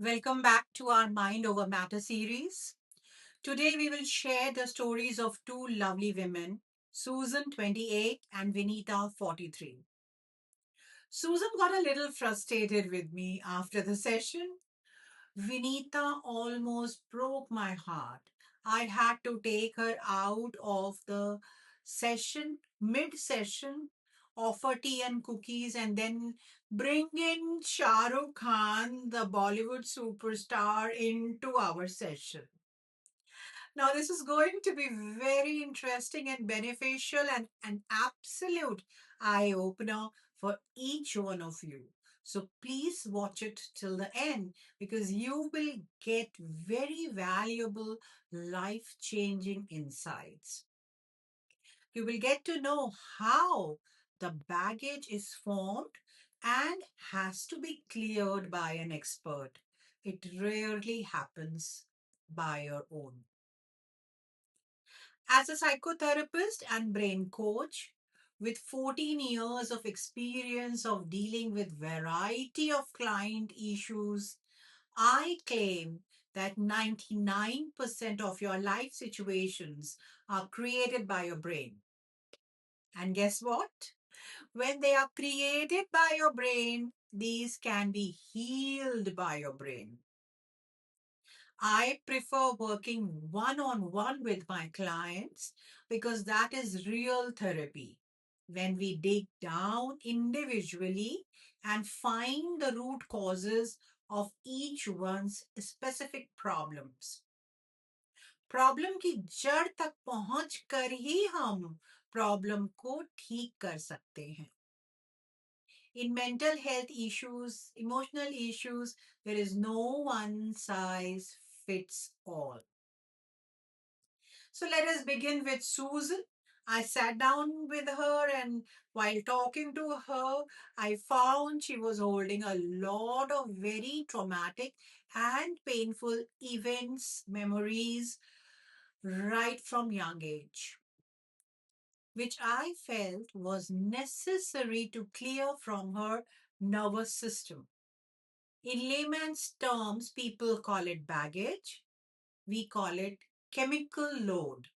Welcome back to our Mind Over Matter series. Today we will share the stories of two lovely women, Susan, 28, and Venita, 43. Susan got a little frustrated with me after the session. Venita almost broke my heart. I had to take her out of the session, mid session, offer tea and cookies, and then bring in Shah Rukh Khan, the Bollywood superstar, into our session. Now, this is going to be very interesting and beneficial and an absolute eye opener for each one of you. So, please watch it till the end because you will get very valuable, life changing insights. You will get to know how the baggage is formed and has to be cleared by an expert. It rarely happens by your own. As a psychotherapist and brain coach with 14 years of experience of dealing with variety of client issues, I claim that 99% of your life situations are created by your brain. And guess what? When they are created by your brain, these can be healed by your brain. I prefer working one on one with my clients because that is real therapy. When we dig down individually and find the root causes of each one's specific problems. Problem की जड़ तक पहुंच कर ही हम problem को ठीक कर सकते हैं. In mental health issues, emotional issues, there is no one size fits all. So let us begin with Susan. I sat down with her, and while talking to her, I found she was holding a lot of very traumatic and painful events, memories, right from young age, which I felt was necessary to clear from her nervous system. In layman's terms, people call it baggage. We call it chemical load.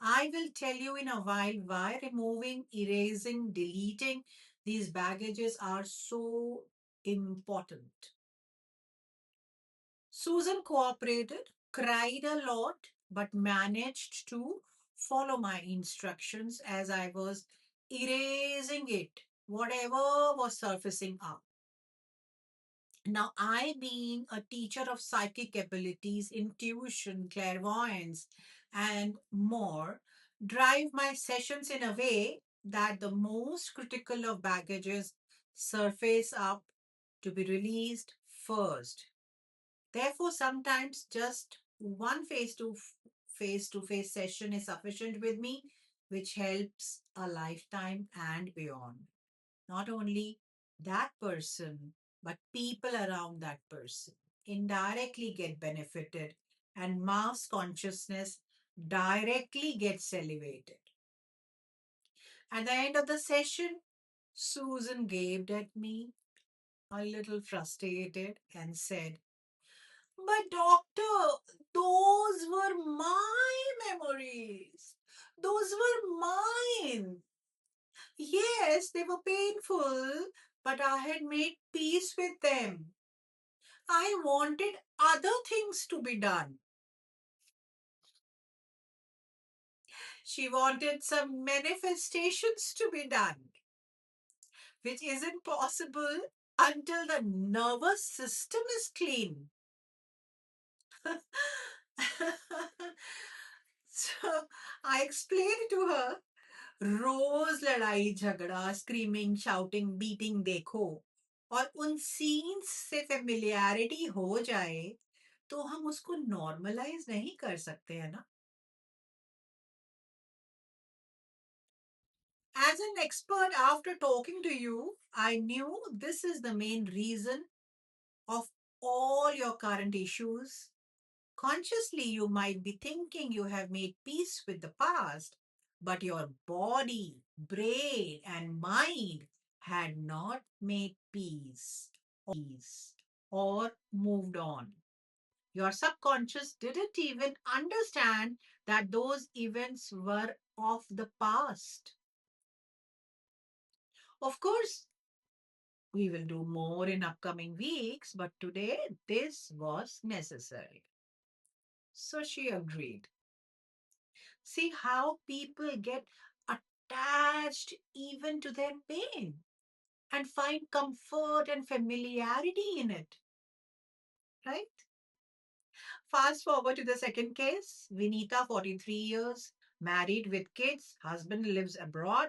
I will tell you in a while why removing, erasing, deleting these baggages are so important. Susan cooperated, cried a lot, but managed to follow my instructions as I was erasing it, whatever was surfacing up. Now, I, being a teacher of psychic abilities, intuition, clairvoyance, and more, drive my sessions in a way that the most critical of baggages surface up to be released first. Therefore, sometimes just one face to face session is sufficient with me, which helps a lifetime and beyond. Not only that person, but people around that person indirectly get benefited, and mass consciousness directly gets elevated. At the end of the session, Susan gaped at me, a little frustrated, and said, "But doctor, those were my memories. Those were mine. Yes, they were painful, but I had made peace with them. I wanted other things to be done." She wanted some manifestations to be done, which isn't possible until the nervous system is clean. So I explained to her, रोज लड़ाई झगड़ा, screaming, shouting, beating देखो और उन scenes से familiarity हो जाए तो हम उसको नॉर्मलाइज नहीं कर सकते हैं ना. As an expert, after talking to you, I knew this is the main reason of all your current issues. Consciously, you might be thinking you have made peace with the past, but your body, brain, and mind had not made peace. or moved on. Your subconscious didn't even understand that those events were of the past. Of course, we will do more in upcoming weeks, but today this was necessary. So she agreed. See how people get attached even to their pain and find comfort and familiarity in it, right? Fast forward to the second case. Venita, 43 years, married with kids, husband lives abroad,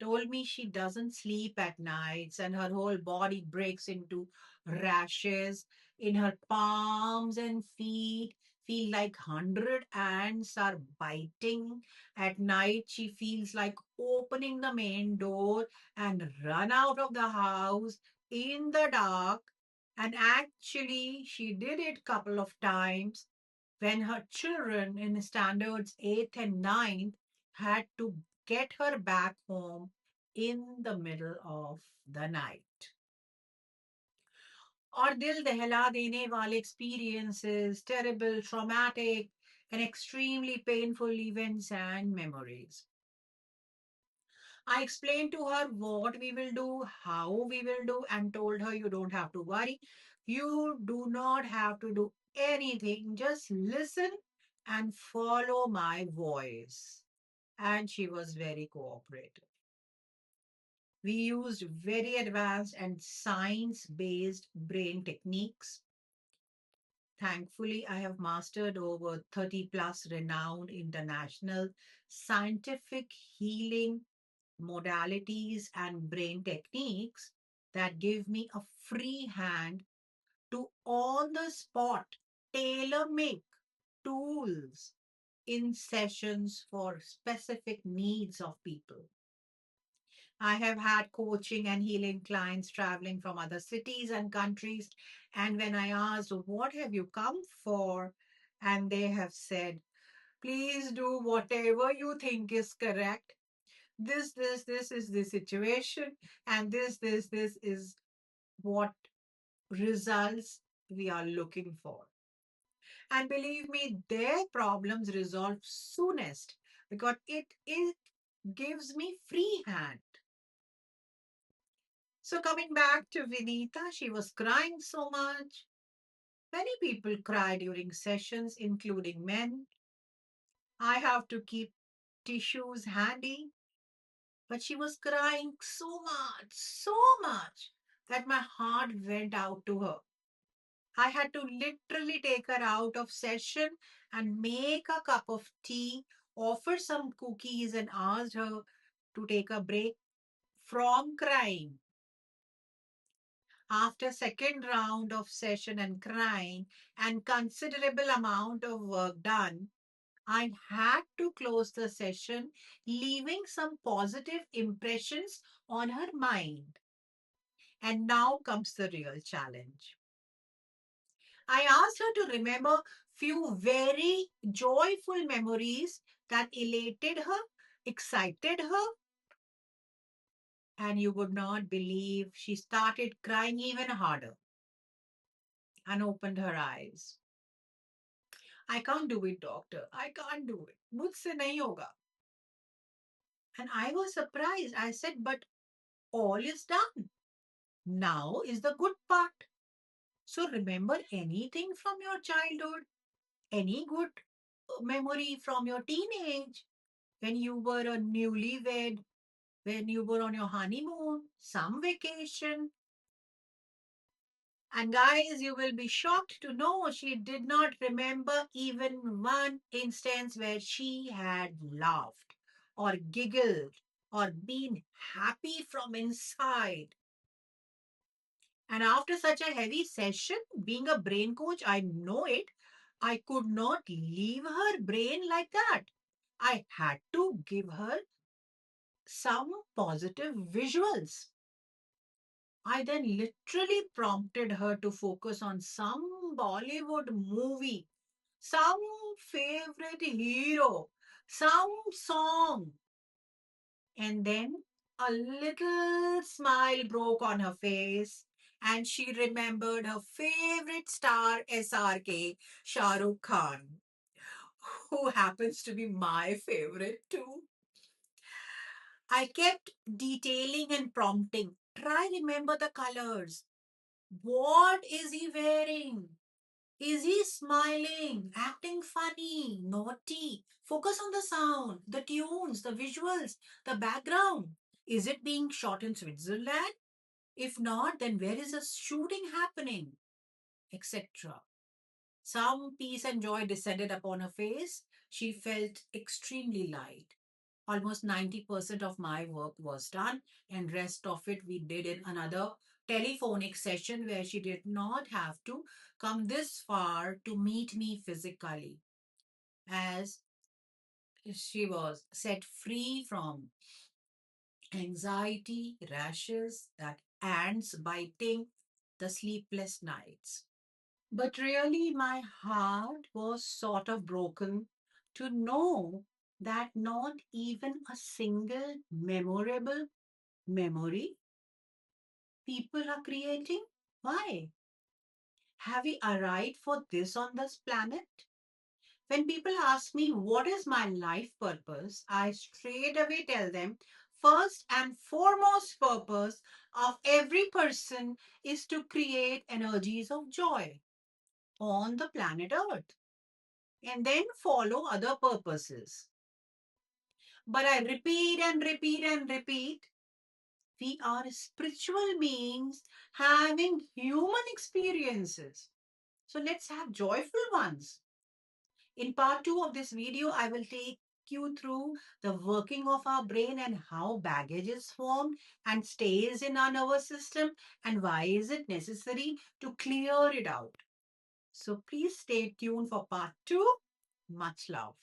told me she doesn't sleep at nights and her whole body breaks into rashes in her palms and feet. Feel like 100 ants are biting. At night, she feels like opening the main door and run out of the house in the dark. And actually, she did it couple of times when her children in standards 8th and ninth had to get her back home in the middle of the night. और दिल दहला देने वाले experiences, terrible, traumatic, and extremely painful events and memories. I explained to her what we will do, how we will do, and told her you don't have to worry. You do not have to do anything. Just listen and follow my voice. And she was very cooperative. We used very advanced and science based brain techniques. Thankfully, I have mastered over 30 plus renowned international scientific healing modalities and brain techniques that give me a free hand to on the spot tailor make tools in sessions for specific needs of people. I have had coaching and healing clients traveling from other cities and countries. And when I asked, what have you come for? And they have said, please do whatever you think is correct. This is the situation. And this is what results we are looking for. And believe me, their problems resolve soonest because it gives me free hand. So coming back to Vinita, she was crying so much. Many people cry during sessions, including men. I have to keep tissues handy, but she was crying so much that my heart went out to her. I had to literally take her out of session and make a cup of tea, offer some cookies, and asked her to take a break from crying. After second round of session and crying and considerable amount of work done, I had to close the session, leaving some positive impressions on her mind. And now comes the real challenge. I asked her to remember few very joyful memories that elated her, excited her, and you would not believe she started crying even harder and opened her eyes. I can't do it, doctor. I can't do it. मुझसे नहीं होगा. And I was surprised. I said, but all is done. Now is the good part. So remember anything from your childhood, any good memory from your teenage, when you were a newlywed, when you were on your honeymoon, some vacation. And guys, you will be shocked to know she did not remember even one instance where she had laughed or giggled or been happy from inside. And after such a heavy session, being a brain coach, I know it, I could not leave her brain like that. I had to give her some positive visuals. I then literally prompted her to focus on some Bollywood movie, some favorite hero, some song. And then a little smile broke on her face And she remembered her favorite star SRK, Shah Rukh Khan, who happens to be my favorite too. I kept detailing and prompting. Try remember the colors. What is he wearing? Is he smiling, acting funny, naughty? Focus on the sound, the tunes, the visuals, the background. Is it being shot in Switzerland? If not, then where is the shooting happening? Etc. Some peace and joy descended upon her face. She felt extremely light. Almost 90% of my work was done, and rest of it we did in another telephonic session where she did not have to come this far to meet me physically, as she was set free from anxiety, rashes, that ants biting, the sleepless nights. But really, my heart was sort of broken to know that not even a single memorable memory people are creating. Why? Have we arrived for this on this planet? When people ask me what is my life purpose, I straight away tell them first and foremost purpose of every person is to create energies of joy on the planet Earth and then follow other purposes. But I repeat and repeat and repeat, we are spiritual beings having human experiences. So let's have joyful ones. In part two of this video, I will take you through the working of our brain and how baggage is formed and stays in our nervous system and why is it necessary to clear it out. So please stay tuned for part two. Much love.